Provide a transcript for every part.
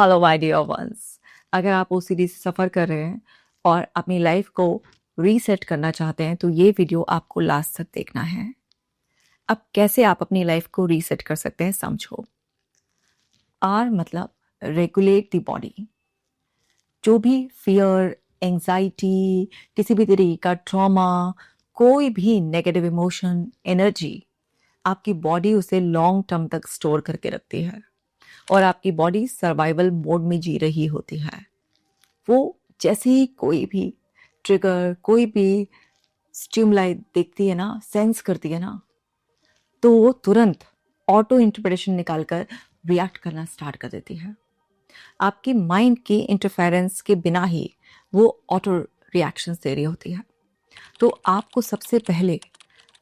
Hello my dear ones. अगर आप OCD से सफ़र कर रहे हैं और अपनी लाइफ को रीसेट करना चाहते हैं तो ये वीडियो आपको लास्ट तक देखना है। अब कैसे आप अपनी लाइफ को रीसेट कर सकते हैं समझो। आर मतलब रेगुलेट द बॉडी। जो भी फियर, एंजाइटी, किसी भी तरीके का ट्रॉमा, कोई भी नेगेटिव इमोशन, एनर्जी, आपकी बॉडी उसे लॉन्ग टर्म तक स्टोर करके रखती है और आपकी बॉडी सर्वाइवल मोड में जी रही होती है। वो जैसे ही कोई भी ट्रिगर, कोई भी स्टिमुलाई देखती है ना, सेंस करती है ना, तो वो तुरंत ऑटो इंटरप्रिटेशन निकालकर रिएक्ट करना स्टार्ट कर देती है। आपकी माइंड की इंटरफेरेंस के बिना ही वो ऑटो रिएक्शन दे रही होती है। तो आपको सबसे पहले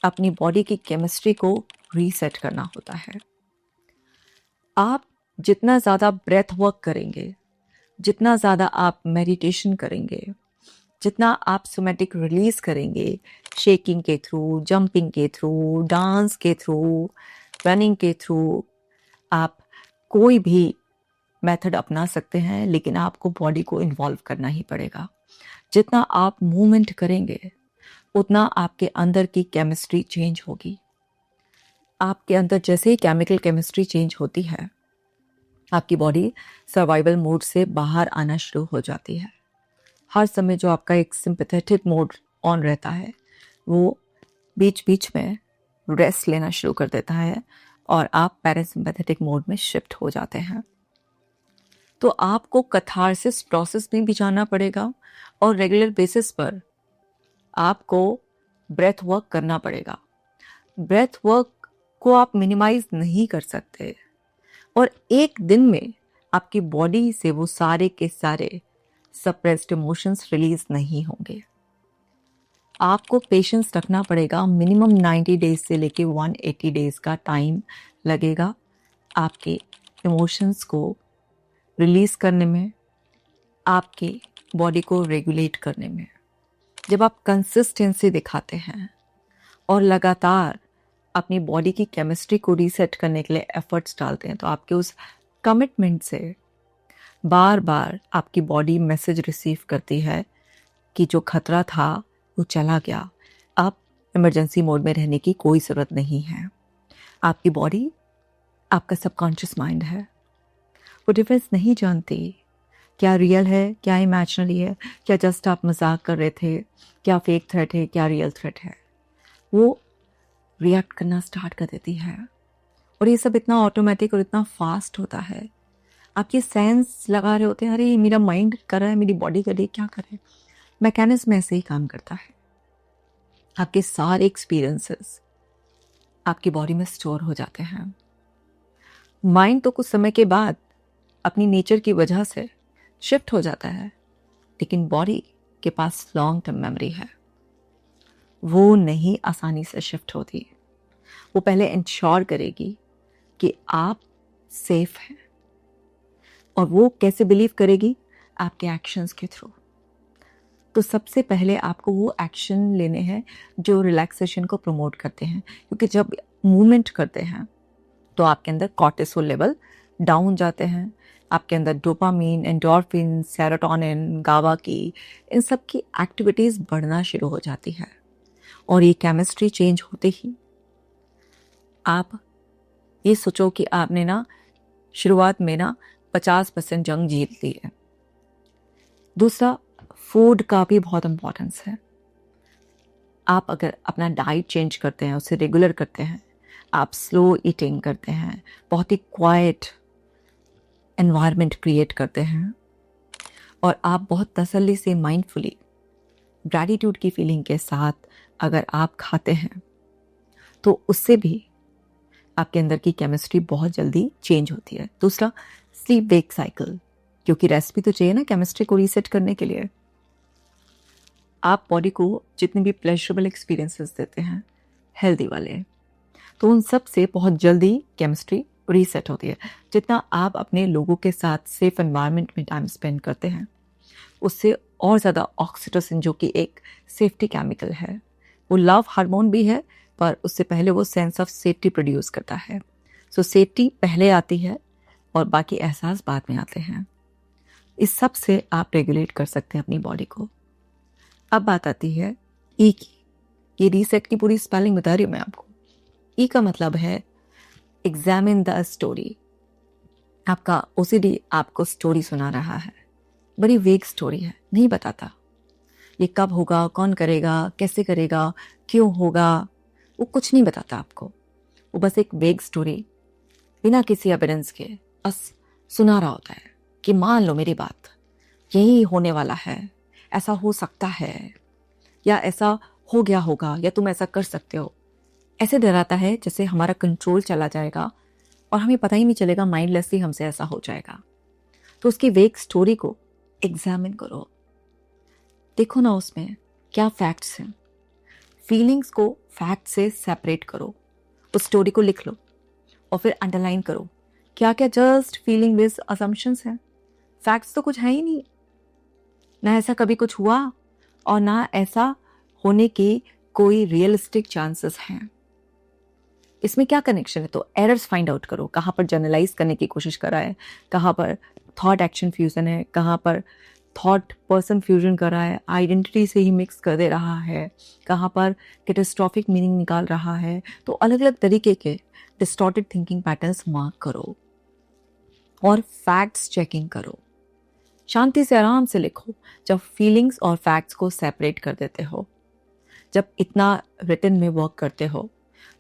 अपनी बॉडी की केमिस्ट्री को रीसेट करना होता है। आप जितना ज़्यादा ब्रेथ वर्क करेंगे, जितना ज़्यादा आप मेडिटेशन करेंगे, जितना आप सोमैटिक रिलीज करेंगे, शेकिंग के थ्रू, जंपिंग के थ्रू, डांस के थ्रू, रनिंग के थ्रू, आप कोई भी मेथड अपना सकते हैं, लेकिन आपको बॉडी को इन्वॉल्व करना ही पड़ेगा। जितना आप मूवमेंट करेंगे उतना आपके अंदर की केमिस्ट्री चेंज होगी। आपके अंदर जैसे ही केमिकल केमिस्ट्री चेंज होती है, आपकी बॉडी सर्वाइवल मोड से बाहर आना शुरू हो जाती है। हर समय जो आपका एक सिंपैथेटिक मोड ऑन रहता है, वो बीच बीच में रेस्ट लेना शुरू कर देता है और आप पैरासिम्पैथेटिक मोड में शिफ्ट हो जाते हैं। तो आपको कैथारसिस प्रोसेस में भी जाना पड़ेगा और रेगुलर बेसिस पर आपको ब्रेथ वर्क करना पड़ेगा। ब्रेथ वर्क को आप मिनिमाइज नहीं कर सकते और एक दिन में आपकी बॉडी से वो सारे के सारे सप्रेस्ड इमोशंस रिलीज नहीं होंगे। आपको पेशेंस रखना पड़ेगा। मिनिमम 90 डेज से लेके 180 डेज का टाइम लगेगा आपके इमोशंस को रिलीज करने में, आपकी बॉडी को रेगुलेट करने में। जब आप कंसिस्टेंसी दिखाते हैं और लगातार अपनी बॉडी की केमिस्ट्री को रीसेट करने के लिए एफर्ट्स डालते हैं, तो आपके उस कमिटमेंट से बार बार आपकी बॉडी मैसेज रिसीव करती है कि जो खतरा था वो चला गया, अब इमरजेंसी मोड में रहने की कोई ज़रूरत नहीं है। आपकी बॉडी, आपका सबकॉन्शियस माइंड है, वो डिफरेंस नहीं जानती क्या रियल है, क्या इमेजिनरी है, क्या जस्ट आप मजाक कर रहे थे, क्या फेक थ्रेट है, क्या रियल थ्रेट है। वो रिएक्ट करना स्टार्ट कर देती है और ये सब इतना ऑटोमेटिक और इतना फास्ट होता है। आप ये सेंस लगा रहे होते हैं, अरे मेरा माइंड कर रहा है, मेरी बॉडी कर रही है, क्या करे। मैकेनिज्म ऐसे ही काम करता है। आपके सारे एक्सपीरियंसेस आपकी बॉडी में स्टोर हो जाते हैं। माइंड तो कुछ समय के बाद अपनी नेचर की वजह से शिफ्ट हो जाता है, लेकिन बॉडी के पास लॉन्ग टर्म मेमोरी है, वो नहीं आसानी से शिफ्ट होती। वो पहले इंश्योर करेगी कि आप सेफ हैं, और वो कैसे बिलीव करेगी? आपके एक्शंस के थ्रू। तो सबसे पहले आपको वो एक्शन लेने हैं जो रिलैक्सेशन को प्रमोट करते हैं, क्योंकि जब मूवमेंट करते हैं तो आपके अंदर कॉर्टिसोल लेवल डाउन जाते हैं। आपके अंदर डोपामीन, एंडोर्फिन, सेरोटोनिन, गावा की, इन सब की एक्टिविटीज़ बढ़ना शुरू हो जाती है और ये केमिस्ट्री चेंज होते ही आप ये सोचो कि आपने ना शुरुआत में ना 50% जंग जीत ली है। दूसरा, फूड का भी बहुत इम्पोर्टेंस है। आप अगर अपना डाइट चेंज करते हैं, उसे रेगुलर करते हैं, आप स्लो ईटिंग करते हैं, बहुत ही क्वाइट एनवायरनमेंट क्रिएट करते हैं और आप बहुत तसल्ली से, माइंडफुली, ग्रैटिट्यूड की फीलिंग के साथ अगर आप खाते हैं, तो उससे भी आपके अंदर की केमिस्ट्री बहुत जल्दी चेंज होती है। दूसरा, स्लीप वेक साइकिल, क्योंकि रेस्ट भी तो चाहिए ना केमिस्ट्री को रीसेट करने के लिए। आप बॉडी को जितने भी प्लेजरेबल एक्सपीरियंसेस देते हैं, हेल्दी वाले, तो उन सब से बहुत जल्दी केमिस्ट्री रीसेट होती है। जितना आप अपने लोगों के साथ सेफ एनवायरनमेंट में टाइम स्पेंड करते हैं, उससे और ज़्यादा ऑक्सीटोसिन, जो कि एक सेफ्टी केमिकल है, वो लव हार्मोन भी है, पर उससे पहले वो सेंस ऑफ सेफ्टी प्रोड्यूस करता है। सो सेफ्टी पहले आती है, और बाकी एहसास बाद में आते हैं। इस सब से आप रेगुलेट कर सकते हैं अपनी बॉडी को। अब बात आती है ई की। ये रीसेट की पूरी स्पेलिंग बता रही हूँ मैं आपको। ई का मतलब है एग्जामिन द स्टोरी। आपका ओसीडी आपको स्टोरी सुना रहा है, बड़ी वेग स्टोरी है, नहीं बताता ये कब होगा, कौन करेगा, कैसे करेगा, क्यों होगा, वो कुछ नहीं बताता आपको। वो बस एक वेग स्टोरी बिना किसी एविडेंस के बस सुना रहा होता है कि मान लो मेरी बात, यही होने वाला है, ऐसा हो सकता है, या ऐसा हो गया होगा, या तुम ऐसा कर सकते हो। ऐसे डराता है जैसे हमारा कंट्रोल चला जाएगा और हमें पता ही नहीं चलेगा, माइंडलेसली हमसे ऐसा हो जाएगा। तो उसकी वेग स्टोरी को एग्जामिन करो, देखो ना उसमें क्या फैक्ट्स हैं। फीलिंग्स को फैक्ट से सेपरेट करो, उस स्टोरी को लिख लो और फिर अंडरलाइन करो क्या क्या जस्ट फीलिंग बेस्ड असम्पशंस हैं। फैक्ट्स तो कुछ है ही नहीं, ना ऐसा कभी कुछ हुआ और ना ऐसा होने के कोई रियलिस्टिक चांसेस हैं। इसमें क्या कनेक्शन है, तो एरर्स फाइंड आउट करो, कहाँ पर जनरलाइज करने की कोशिश कर रहा है, कहाँ पर थॉट एक्शन फ्यूजन है, कहाँ पर थॉट पर्सन फ्यूजन कर रहा है, आइडेंटिटी से ही मिक्स कर दे रहा है, कहाँ पर कैटास्ट्रॉफिक मीनिंग निकाल रहा है। तो अलग अलग तरीके के डिस्टॉर्टेड थिंकिंग पैटर्न्स मार्क करो और फैक्ट्स चेकिंग करो। शांति से आराम से लिखो। जब फीलिंग्स और फैक्ट्स को सेपरेट कर देते हो, जब इतना रिटन में वर्क करते हो,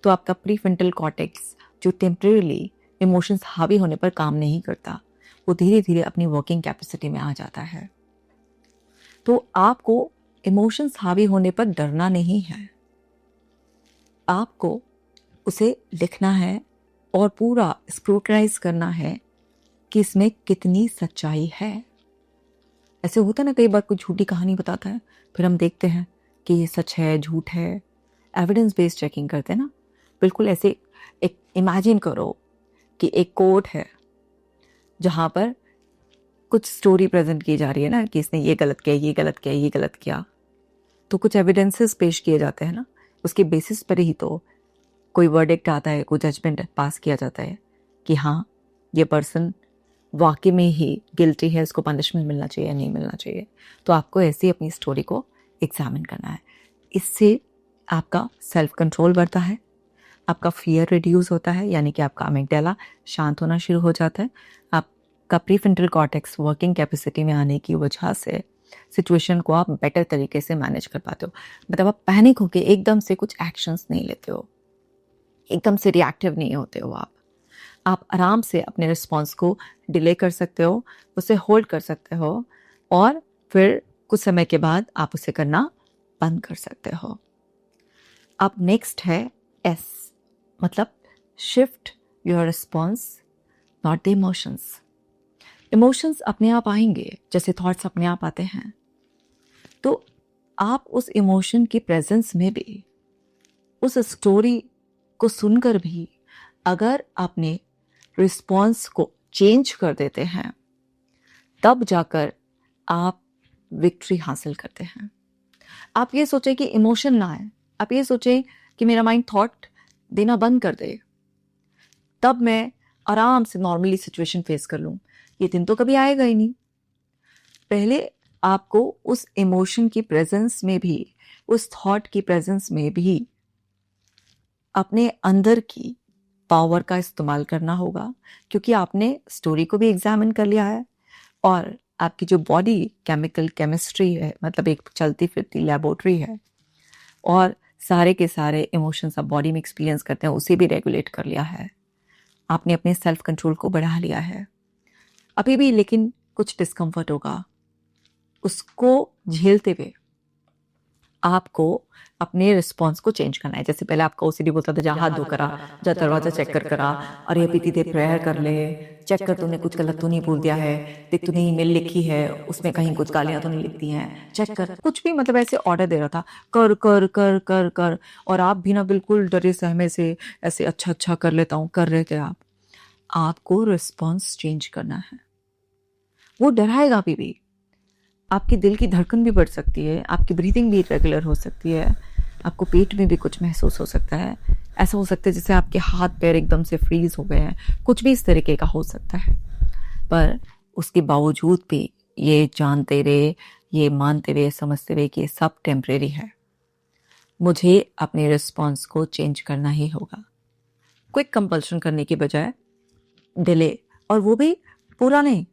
तो आपका प्रीफ्रंटल कॉर्टेक्स जो टेम्परेरीली इमोशंस हावी होने पर काम नहीं करता, वो धीरे धीरे अपनी वर्किंग कैपेसिटी में आ जाता है। तो आपको इमोशंस हावी होने पर डरना नहीं है, आपको उसे लिखना है और पूरा स्क्रूटनाइज करना है कि इसमें कितनी सच्चाई है। ऐसे होता है ना, कई बार कोई झूठी कहानी बताता है, फिर हम देखते हैं कि ये सच है झूठ है, एविडेंस बेस्ड चेकिंग करते हैं ना। बिल्कुल ऐसे एक इमेजिन करो कि एक कोर्ट है जहाँ पर कुछ स्टोरी प्रेजेंट की जा रही है ना, कि इसने ये गलत किया, ये गलत किया, ये गलत किया। तो कुछ एविडेंसेस पेश किए जाते हैं ना, उसके बेसिस पर ही तो कोई वर्डिक्ट आता है, कोई जजमेंट पास किया जाता है कि हाँ ये पर्सन वाकई में ही गिल्टी है, इसको पनिशमेंट मिलना चाहिए या नहीं मिलना चाहिए। तो आपको ऐसे ही अपनी स्टोरी को एग्जामिन करना है। इससे आपका सेल्फ कंट्रोल बढ़ता है, आपका फियर रिड्यूस होता है, यानी कि आपका अमिगडाला शांत होना शुरू हो जाता है। आपका प्रीफ्रंटल कॉर्टेक्स वर्किंग कैपेसिटी में आने की वजह से सिचुएशन को आप बेटर तरीके से मैनेज कर पाते हो। मतलब आप पैनिक होकर एकदम से कुछ एक्शंस नहीं लेते हो, एकदम से रिएक्टिव नहीं होते हो। आप आराम से अपने रिस्पॉन्स को डिले कर सकते हो, उसे होल्ड कर सकते हो और फिर कुछ समय के बाद आप उसे करना बंद कर सकते हो। अब नेक्स्ट है एस, मतलब shift your response not the emotions. Emotions अपने आप आएंगे, जैसे थॉट्स अपने आप आते हैं। तो आप उस इमोशन की प्रेजेंस में भी, उस स्टोरी को सुनकर भी, अगर आपने रिस्पॉन्स को चेंज कर देते हैं, तब जाकर आप विक्ट्री हासिल करते हैं। आप ये सोचें कि इमोशन ना आए, आप ये सोचें कि मेरा माइंड थॉट देना बंद कर दे, तब मैं आराम से नॉर्मली सिचुएशन फेस कर लूं। ये दिन तो कभी आएगा ही नहीं। पहले आपको उस इमोशन की प्रेजेंस में भी, उस थॉट की प्रेजेंस में भी अपने अंदर की पावर का इस्तेमाल करना होगा, क्योंकि आपने स्टोरी को भी एग्जामिन कर लिया है और आपकी जो बॉडी केमिकल केमिस्ट्री है, मतलब एक चलती फिरती लेबोरेटरी है, और सारे के सारे इमोशंस आप बॉडी में एक्सपीरियंस करते हैं, उसे भी रेगुलेट कर लिया है। आपने अपने सेल्फ कंट्रोल को बढ़ा लिया है। अभी भी लेकिन कुछ डिस्कम्फर्ट होगा, उसको झेलते हुए आपको अपने रिस्पॉन्स को चेंज करना है। जैसे पहले आपका ओसीडी बोलता था, जा हाथ धो करा, जा दरवाजा चेक कर करा, अरे अभी इतनी देर प्रेयर कर ले, चेक कर तूने कुछ गलत तो नहीं बोल दिया है, देख तूने ईमेल लिखी है उसमें कहीं कुछ गालियां तो नहीं लिख दी हैं, चेक कर। कुछ भी मतलब ऐसे ऑर्डर दे रहा था, कर कर कर कर कर, और आप भी ना बिल्कुल डरे सहमे से ऐसे अच्छा अच्छा कर लेता हूँ कर रहे थे आप। आपको रिस्पॉन्स चेंज करना है। वो डराएगा अभी भी, आपकी दिल की धड़कन भी बढ़ सकती है, आपकी ब्रीथिंग भी इरेगुलर हो सकती है, आपको पेट में भी कुछ महसूस हो सकता है। ऐसा हो सकता है जैसे आपके हाथ पैर एकदम से फ्रीज हो गए हैं, कुछ भी इस तरीके का हो सकता है। पर उसके बावजूद भी ये जानते रहे, ये मानते रहे, समझते रहे कि ये सब टेम्परेरी है। मुझे अपने रिस्पॉन्स को चेंज करना ही होगा। क्विक कंपल्शन करने की बजाय डिले, और वो भी पूरा नहीं,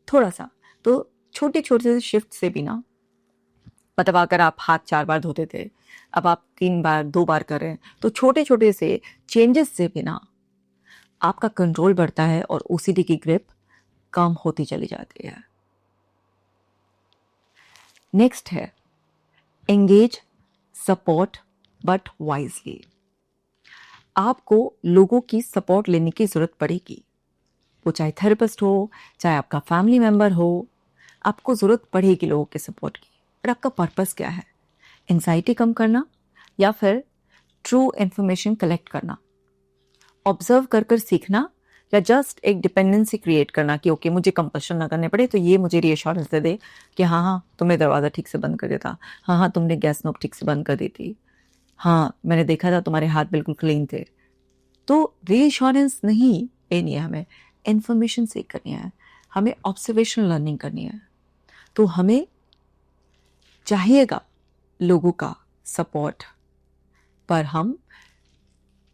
थोड़ा सा। तो छोटे छोटे शिफ्ट से भी ना, मतलब अगर आप हाथ 4 बार धोते थे, अब आप 3 बार 2 बार कर रहे हैं, तो छोटे छोटे से चेंजेस से भी ना आपका कंट्रोल बढ़ता है और ओसीडी की ग्रिप कम होती चली जाती है। नेक्स्ट है एंगेज सपोर्ट बट वाइजली। आपको लोगों की सपोर्ट लेने की जरूरत पड़ेगी, वो चाहे थेरेपिस्ट हो, चाहे आपका फैमिली मेंबर हो, आपको जरूरत पड़ेगी लोगों के सपोर्ट की। और आपका पर्पस क्या है? एंजाइटी कम करना या फिर ट्रू इन्फॉर्मेशन कलेक्ट करना, ऑब्जर्व कर कर सीखना, या जस्ट एक डिपेंडेंसी क्रिएट करना कि ओके मुझे कंपल्शन ना करने पड़े, तो ये मुझे रीअश्योरेंस दे दे कि हाँ हाँ तुमने दरवाज़ा ठीक से बंद कर दिया था, हाँ हाँ तुमने गैस नॉब ठीक से बंद कर दी थी, हाँ मैंने देखा था तुम्हारे हाथ बिल्कुल क्लीन थे। तो रीअश्योरेंस नहीं, ये नहीं है, हमें इन्फॉर्मेशन सीख करनी है, हमें ऑब्जर्वेशन लर्निंग करनी है। तो हमें चाहिएगा लोगों का सपोर्ट, पर हम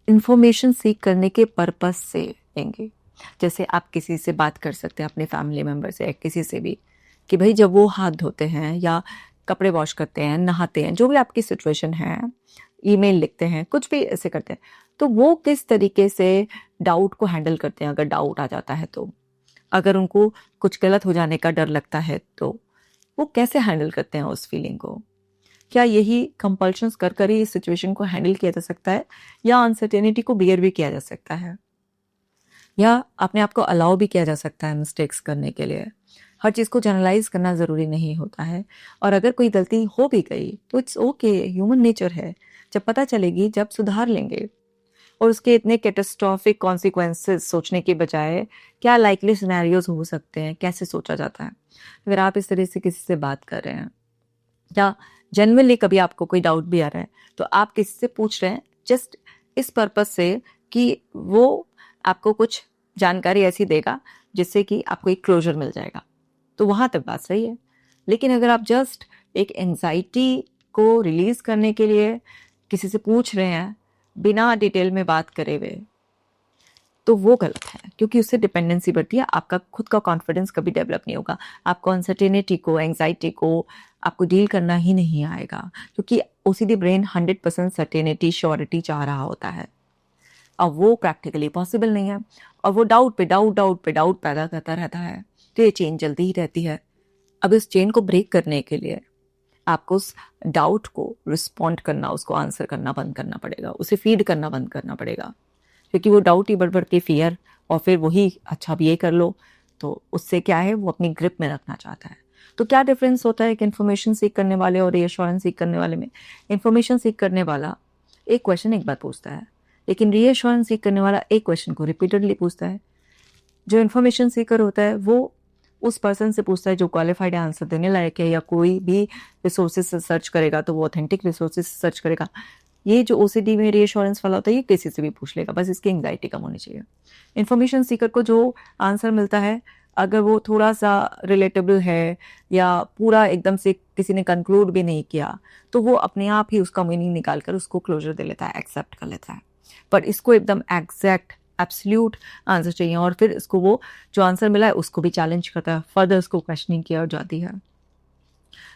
इंफॉर्मेशन सीख करने के पर्पस से देंगे। जैसे आप किसी से बात कर सकते हैं, अपने फैमिली मेम्बर से, किसी से भी, कि भाई जब वो हाथ धोते हैं या कपड़े वॉश करते हैं, नहाते हैं, जो भी आपकी सिचुएशन है, ईमेल लिखते हैं, कुछ भी ऐसे करते हैं, तो वो किस तरीके से डाउट को हैंडल करते हैं। अगर डाउट आ जाता है तो, अगर उनको कुछ गलत हो जाने का डर लगता है तो वो कैसे हैंडल करते हैं उस फीलिंग को। क्या यही कंपल्शंस कर कर ही इस सिचुएशन को हैंडल किया जा सकता है, या अनसर्टेनिटी को बियर भी किया जा सकता है, या अपने आप को अलाउ भी किया जा सकता है मिस्टेक्स करने के लिए। हर चीज़ को जनरलाइज करना ज़रूरी नहीं होता है, और अगर कोई गलती हो भी गई तो इट्स ओके, ह्यूमन नेचर है। जब पता चलेगी, जब सुधार लेंगे। और उसके इतने कैटास्ट्रॉफिक कॉन्सिक्वेंसेस सोचने के बजाय क्या लाइकली सिनेरियोज हो सकते हैं, कैसे सोचा जाता है। अगर आप इस तरह से किसी से बात कर रहे हैं, या जनरली कभी आपको कोई डाउट भी आ रहा है, तो आप किसी से पूछ रहे हैं जस्ट इस पर्पस से कि वो आपको कुछ जानकारी ऐसी देगा जिससे कि आपको एक क्लोजर मिल जाएगा, तो वहां तक बात सही है। लेकिन अगर आप जस्ट एक एंजाइटी को रिलीज करने के लिए किसी से पूछ रहे हैं बिना डिटेल में बात करे हुए, तो वो गलत है, क्योंकि उससे डिपेंडेंसी बढ़ती है, आपका खुद का कॉन्फिडेंस कभी डेवलप नहीं होगा, आपको अनसर्टेनिटी को, एंजाइटी को आपको डील करना ही नहीं आएगा, क्योंकि ओसीडी ब्रेन 100% सर्टेनिटी, श्योरिटी चाह रहा होता है। अब वो प्रैक्टिकली पॉसिबल नहीं है, और वो डाउट पे डाउट, डाउट पे डाउट पैदा करता रहता है, तो ये चेन चलती ही रहती है। अब इस चेन को ब्रेक करने के लिए आपको उस डाउट को रिस्पॉन्ड करना, उसको आंसर करना बंद करना पड़ेगा, उसे फीड करना बंद करना पड़ेगा, क्योंकि वो डाउट ही बढ़ बढ़ के फियर, और फिर वही अच्छा अब ये कर लो, तो उससे क्या है, वो अपनी ग्रिप में रखना चाहता है। तो क्या डिफरेंस होता है एक इन्फॉर्मेशन सीख करने वाले और रीअश्योरेंस सीख करने वाले में? इन्फॉर्मेशन सीख करने वाला एक क्वेश्चन एक बार पूछता है, लेकिन रीअश्योरेंस सीख करने वाला एक क्वेश्चन को रिपीटेडली पूछता है। जो इन्फॉर्मेशन सीकर होता है वो उस पर्सन से पूछता है जो क्वालिफाइड आंसर देने लायक है, या कोई भी रिसोर्सेज से सर्च करेगा तो वो ऑथेंटिक रिसोर्सेज से सर्च करेगा। ये जो ओसीडी में रीअश्योरेंस वाला होता है, ये किसी से भी पूछ लेगा, बस इसकी एंग्जाइटी कम होनी चाहिए। इन्फॉर्मेशन सीकर को जो आंसर मिलता है, अगर वो थोड़ा सा रिलेटेबल है या पूरा एकदम से किसी ने कंक्लूड भी नहीं किया, तो वो अपने आप ही उसका मीनिंग निकाल कर उसको क्लोजर दे लेता है, एक्सेप्ट कर लेता है। पर इसको एकदम एग्जैक्ट एब्सोल्यूट आंसर चाहिए, और फिर इसको वो जो आंसर मिला है उसको भी चैलेंज करता है, फर्दर उसको क्वेश्चनिंग किया जाती है।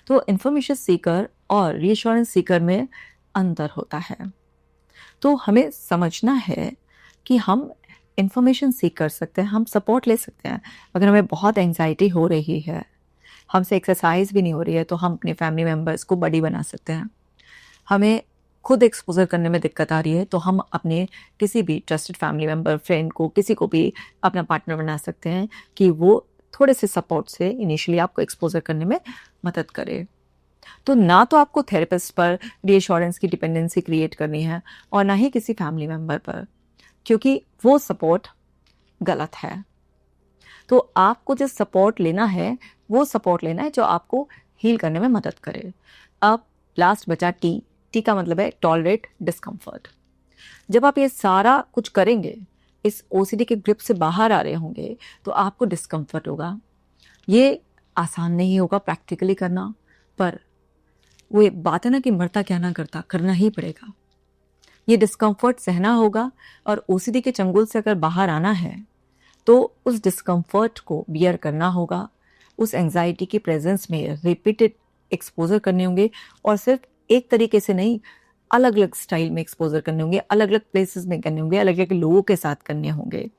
तो इन्फॉर्मेशन सीकर और रीअश्योरेंस सीकर में अंतर होता है। तो हमें समझना है कि हम इन्फॉर्मेशन सीख कर सकते हैं, हम सपोर्ट ले सकते हैं। अगर हमें बहुत एंजाइटी हो रही है, हमसे एक्सरसाइज भी नहीं हो रही है, तो हम अपने फैमिली मेम्बर्स को बडी बना सकते हैं। हमें खुद एक्सपोजर करने में दिक्कत आ रही है, तो हम अपने किसी भी ट्रस्टेड फैमिली मेम्बर, फ्रेंड को, किसी को भी अपना पार्टनर बना सकते हैं कि वो थोड़े से सपोर्ट से इनिशियली आपको एक्सपोजर करने में मदद करे। तो ना तो आपको थेरेपिस्ट पर रीअश्योरेंस की डिपेंडेंसी क्रिएट करनी है, और ना ही किसी फैमिली मेम्बर पर, क्योंकि वो सपोर्ट गलत है। तो आपको जो सपोर्ट लेना है, वो सपोर्ट लेना है जो आपको हील करने में मदद करे। अब लास्ट बचा टी। टी का मतलब है टॉलरेट डिस्कम्फर्ट। जब आप ये सारा कुछ करेंगे, इस ओसीडी के ग्रिप से बाहर आ रहे होंगे, तो आपको डिस्कम्फर्ट होगा। ये आसान नहीं होगा प्रैक्टिकली करना, पर वो एक बात है ना कि मरता क्या ना करता, करना ही पड़ेगा। ये डिस्कम्फर्ट सहना होगा, और ओसीडी के चंगुल से अगर बाहर आना है तो उस डिस्कम्फर्ट को बियर करना होगा। उस एंजाइटी की प्रेजेंस में रिपीटेड एक्सपोजर करने होंगे, और सिर्फ एक तरीके से नहीं, अलग अलग स्टाइल में एक्सपोजर करने होंगे, अलग अलग प्लेसेस में करने होंगे, अलग अलग लोगों के साथ करने होंगे,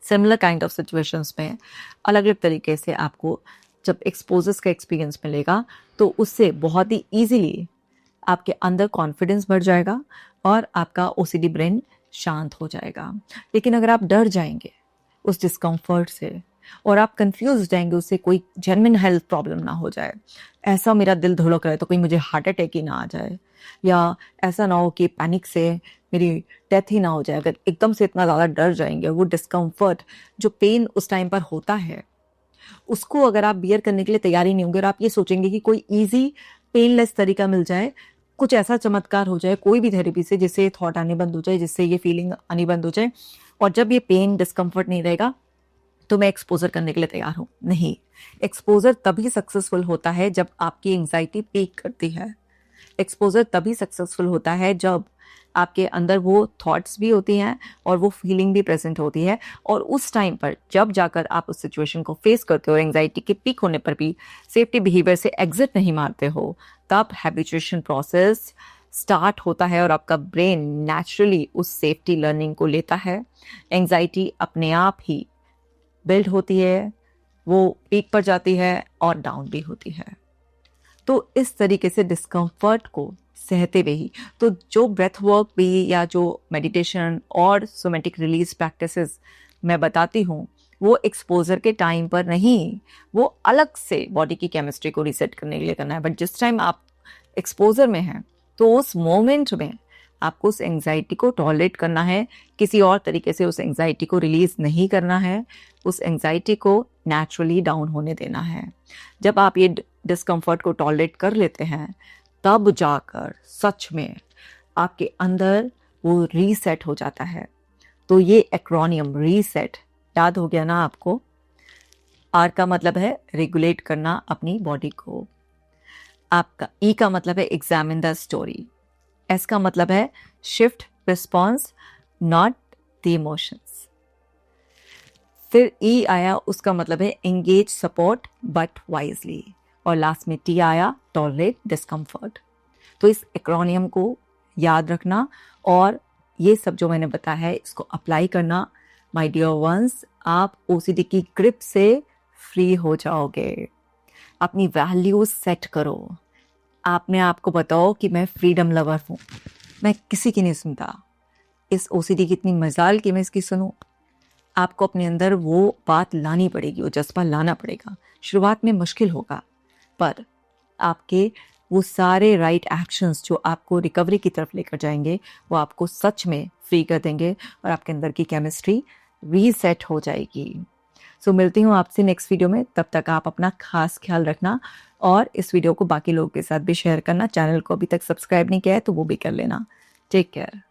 सिमिलर काइंड ऑफ सिचुएशंस में अलग अलग तरीके से। आपको जब एक्सपोजर्स का एक्सपीरियंस मिलेगा तो उससे बहुत ही ईजीली आपके अंदर कॉन्फिडेंस बढ़ जाएगा और आपका ओसीडी ब्रेन शांत हो जाएगा। लेकिन अगर आप डर जाएंगे उस डिस्कम्फर्ट से, और आप कंफ्यूज जाएंगे उससे, कोई जेन्युइन हेल्थ प्रॉब्लम ना हो जाए, ऐसा मेरा दिल धड़क रहा है तो कोई मुझे हार्ट अटैक ही ना आ जाए, या ऐसा ना हो कि पैनिक से मेरी डेथ ही ना हो जाए, अगर एकदम से इतना ज़्यादा डर जाएंगे, वो डिस्कम्फर्ट, जो पेन उस टाइम पर होता है, उसको अगर आप बियर करने के लिए तैयारी नहीं होंगे, और आप ये सोचेंगे कि कोई ईजी पेनलेस तरीका मिल जाए, कुछ ऐसा चमत्कार हो जाए कोई भी थेरेपी से, जिससे थॉट आने बंद हो जाए, जिससे ये फीलिंग आनी बंद हो जाए, और जब ये पेन डिस्कम्फर्ट नहीं रहेगा तो मैं एक्सपोजर करने के लिए तैयार हूँ, नहीं। एक्सपोजर तभी सक्सेसफुल होता है जब आपकी एंजाइटी पीक करती है। एक्सपोजर तभी सक्सेसफुल होता है जब आपके अंदर वो थॉट्स भी होती हैं और वो फीलिंग भी प्रेजेंट होती है, और उस टाइम पर जब जाकर आप उस सिचुएशन को फेस करते हो और एंजाइटी के पीक होने पर भी सेफ्टी बिहेवियर से एग्जिट नहीं मारते हो, तब हैबिचुएशन प्रोसेस स्टार्ट होता है और आपका ब्रेन नेचुरली उस सेफ्टी लर्निंग को लेता है। एंजाइटी अपने आप ही बिल्ड होती है, वो पीक पर जाती है और डाउन भी होती है। तो इस तरीके से डिस्कम्फर्ट को सहते हुए ही, तो जो ब्रेथ वर्क भी या जो मेडिटेशन और सोमेटिक रिलीज प्रैक्टिसेस मैं बताती हूँ, वो एक्सपोजर के टाइम पर नहीं, वो अलग से बॉडी की केमिस्ट्री को रीसेट करने के लिए करना है। बट जिस टाइम आप एक्सपोजर में हैं तो उस मोमेंट में आपको उस एंजाइटी को टॉलरेट करना है, किसी और तरीके से उस एंजाइटी को रिलीज नहीं करना है, उस एंजाइटी को नेचुरली डाउन होने देना है। जब आप ये डिस्कम्फर्ट को टॉलरेट कर लेते हैं, तब जाकर सच में आपके अंदर वो रीसेट हो जाता है। तो ये एक्रोनियम रीसेट याद हो गया ना आपको? आर का मतलब है रेगुलेट करना अपनी बॉडी को, आपका ई का मतलब है एग्जामिन द स्टोरी, एस का मतलब है shift response not the emotions, फिर ई आया, उसका मतलब है एंगेज सपोर्ट बट वाइजली, और लास्ट में टी आया, टॉलरेट डिस्कम्फर्ट। तो इस एक्रोनियम को याद रखना और ये सब जो मैंने बताया है इसको अप्लाई करना। माय डियर वंस, आप ओसीडी की ग्रिप से फ्री हो जाओगे। अपनी वैल्यूज सेट करो, आपने आपको बताओ कि मैं फ्रीडम लवर हूँ, मैं किसी की नहीं सुनता। इस ओसीडी की इतनी मजाल कि मैं इसकी सुनूं। आपको अपने अंदर वो बात लानी पड़ेगी, वो जज्बा लाना पड़ेगा। शुरुआत में मुश्किल होगा, पर आपके वो सारे राइट एक्शंस जो आपको रिकवरी की तरफ लेकर जाएंगे, वो आपको सच में फ्री कर देंगे और आपके अंदर की केमिस्ट्री रीसेट हो जाएगी। सो मिलती हूँ आपसे नेक्स्ट वीडियो में। तब तक आप अपना खास ख्याल रखना और इस वीडियो को बाकी लोगों के साथ भी शेयर करना। चैनल को अभी तक सब्सक्राइब नहीं किया है तो वो भी कर लेना। Take care.